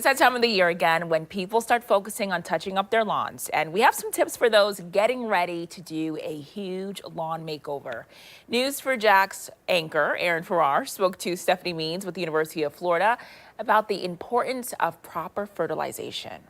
It's that time of the year again when people start focusing on touching up their lawns, and we have some tips for those getting ready to do a huge lawn makeover. News for Jack's anchor, Aaron Farrar, spoke to Stephanie Means with the University of Florida about the importance of proper fertilization.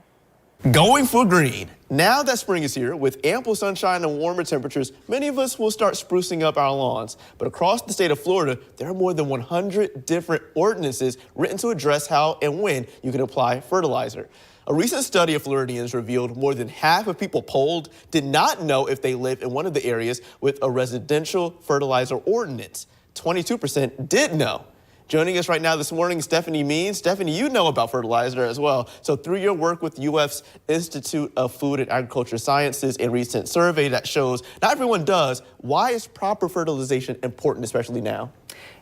Going for green. Now that spring is here, with ample sunshine and warmer temperatures, many of us will start sprucing up our lawns. But across the state of Florida, there are more than 100 different ordinances written to address how and when you can apply fertilizer. A recent study of Floridians revealed more than half of people polled did not know if they live in one of the areas with a residential fertilizer ordinance. 22% did know. Joining us right now this morning, Stephanie Means. Stephanie, you know about fertilizer as well. So through your work with UF's Institute of Food and Agriculture Sciences, a recent survey that shows not everyone does, why is proper fertilization important, especially now?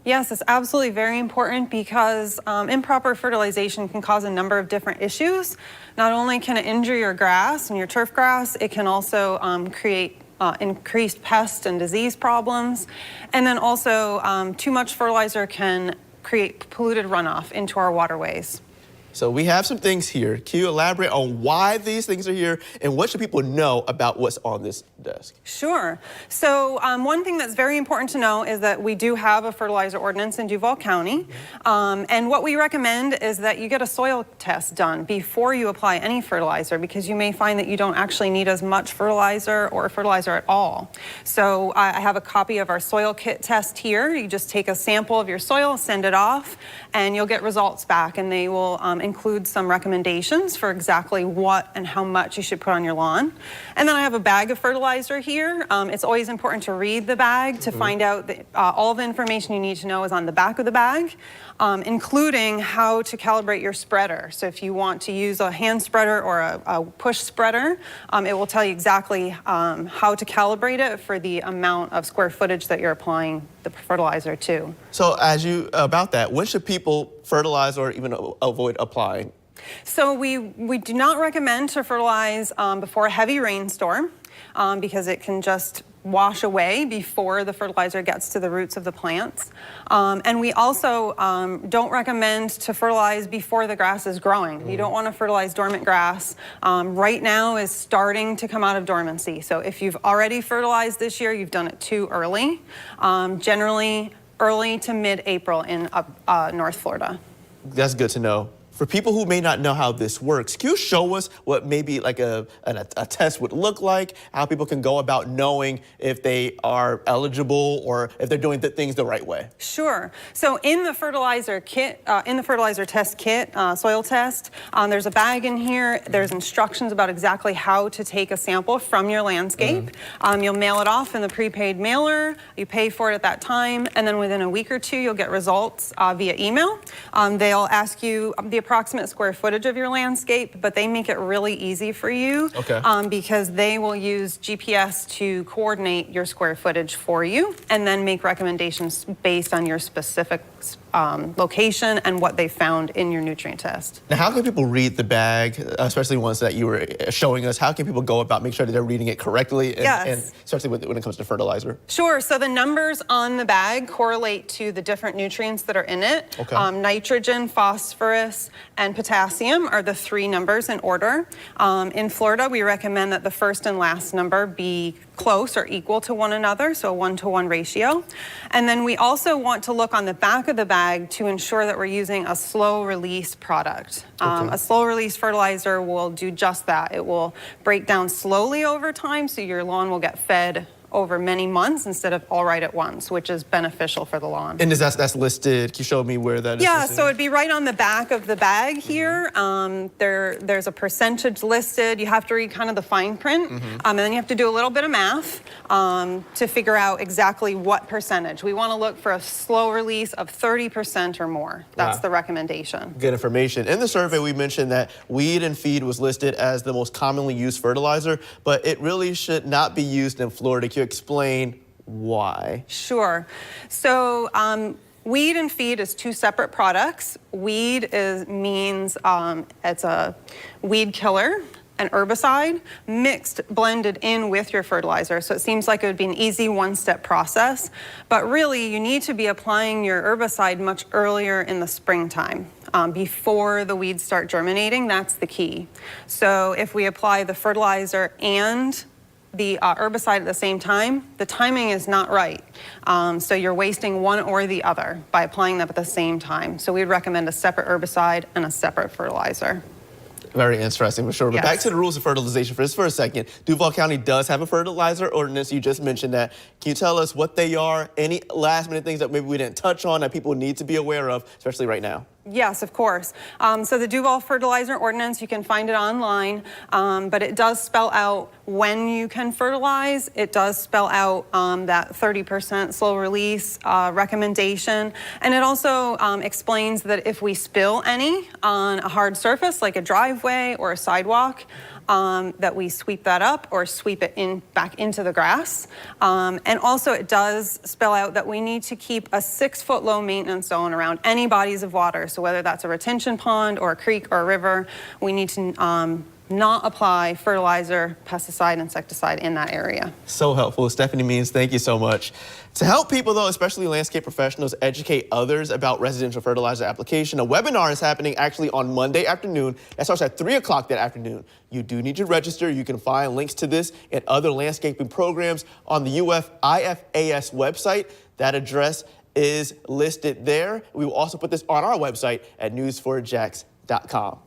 Yes, it's absolutely very important because improper fertilization can cause a number of different issues. Not only can it injure your grass and your turf grass, it can also create increased pest and disease problems. And then also too much fertilizer can create polluted runoff into our waterways. So we have some things here. Can you elaborate on why these things are here and what should people know about what's on this desk? Sure. So one thing that's very important to know is that we do have a fertilizer ordinance in Duval County. And what we recommend is that you get a soil test done before you apply any fertilizer, because you may find that you don't actually need as much fertilizer or fertilizer at all. So I have a copy of our soil kit test here. You just take a sample of your soil, send it off, and you'll get results back, and they will include some recommendations for exactly what and how much you should put on your lawn. And then I have a bag of fertilizer here. It's always important to read the bag to find out that all the information you need to know is on the back of the bag, including how to calibrate your spreader. So if you want to use a hand spreader or a push spreader, it will tell you exactly how to calibrate it for the amount of square footage that you're applying the fertilizer to. So about that, when should people fertilize or even avoid applying? So we do not recommend to fertilize before a heavy rainstorm because it can just wash away before the fertilizer gets to the roots of the plants. And we also don't recommend to fertilize before the grass is growing. You don't want to fertilize dormant grass. Right now is starting to come out of dormancy. So if you've already fertilized this year, you've done it too early. Generally early to mid-April in North Florida. That's good to know. For people who may not know how this works, can you show us what maybe like a test would look like, how people can go about knowing if they are eligible or if they're doing things the right way? Sure. So in the fertilizer kit, in the fertilizer test kit, soil test, there's a bag in here. There's instructions about exactly how to take a sample from your landscape. You'll mail it off in the prepaid mailer. You pay for it at that time, and then within a week or two, you'll get results via email. They'll ask you the approximate square footage of your landscape, but they make it really easy for you because they will use GPS to coordinate your square footage for you and then make recommendations based on your specific location and what they found in your nutrient test. Now, how can people read the bag, especially ones that you were showing us? How can people go about making sure that they're reading it correctly, and especially when it comes to fertilizer? Sure. So the numbers on the bag correlate to the different nutrients that are in it. Nitrogen, phosphorus, and potassium are the three numbers in order. In Florida, we recommend that the first and last number be close or equal to one another, so a 1-to-1 ratio. And then we also want to look on the back of the bag to ensure that we're using a slow release product. A slow release fertilizer will do just that. It will break down slowly over time, so your lawn will get fed over many months instead of all right at once, which is beneficial for the lawn. And that's listed? Can you show me where that is? Yeah, listed? so it'd be right on the back of the bag here. There's a percentage listed. You have to read kind of the fine print, and then you have to do a little bit of math to figure out exactly what percentage. We want to look for a slow release of 30% or more. That's the recommendation. Good information. In the survey, we mentioned that weed and feed was listed as the most commonly used fertilizer, but it really should not be used in Florida. Can you explain why? Sure. So weed and feed is two separate products. Weed means it's a weed killer, an herbicide, blended in with your fertilizer. So it seems like it would be an easy one-step process, but really you need to be applying your herbicide much earlier in the springtime. before the weeds start germinating. That's the key. So if we apply the fertilizer and the herbicide at the same time, the timing is not right. So you're wasting one or the other by applying them at the same time. So we would recommend a separate herbicide and a separate fertilizer. Very interesting for sure. But Yes. back to the rules of fertilization for just for a second. Duval County does have a fertilizer ordinance. You just mentioned that. Can you tell us what they are? Any last minute things that maybe we didn't touch on that people need to be aware of, especially right now? Yes, of course. So the Duval Fertilizer Ordinance, you can find it online, but it does spell out when you can fertilize. It does spell out that 30% slow release recommendation. And it also explains that if we spill any on a hard surface like a driveway or a sidewalk, that we sweep that up or sweep it back into the grass. And also it does spell out that we need to keep a 6-foot low maintenance zone around any bodies of water. So whether that's a retention pond or a creek or a river, we need to not apply fertilizer, pesticide, insecticide in that area. So helpful. Stephanie Means, thank you so much. To help people, though, especially landscape professionals, educate others about residential fertilizer application, a webinar is happening actually on Monday afternoon. That starts at 3 o'clock that afternoon. You do need to register. You can find links to this and other landscaping programs on the IFAS website. That address is listed there. We will also put this on our website at news4jax.com.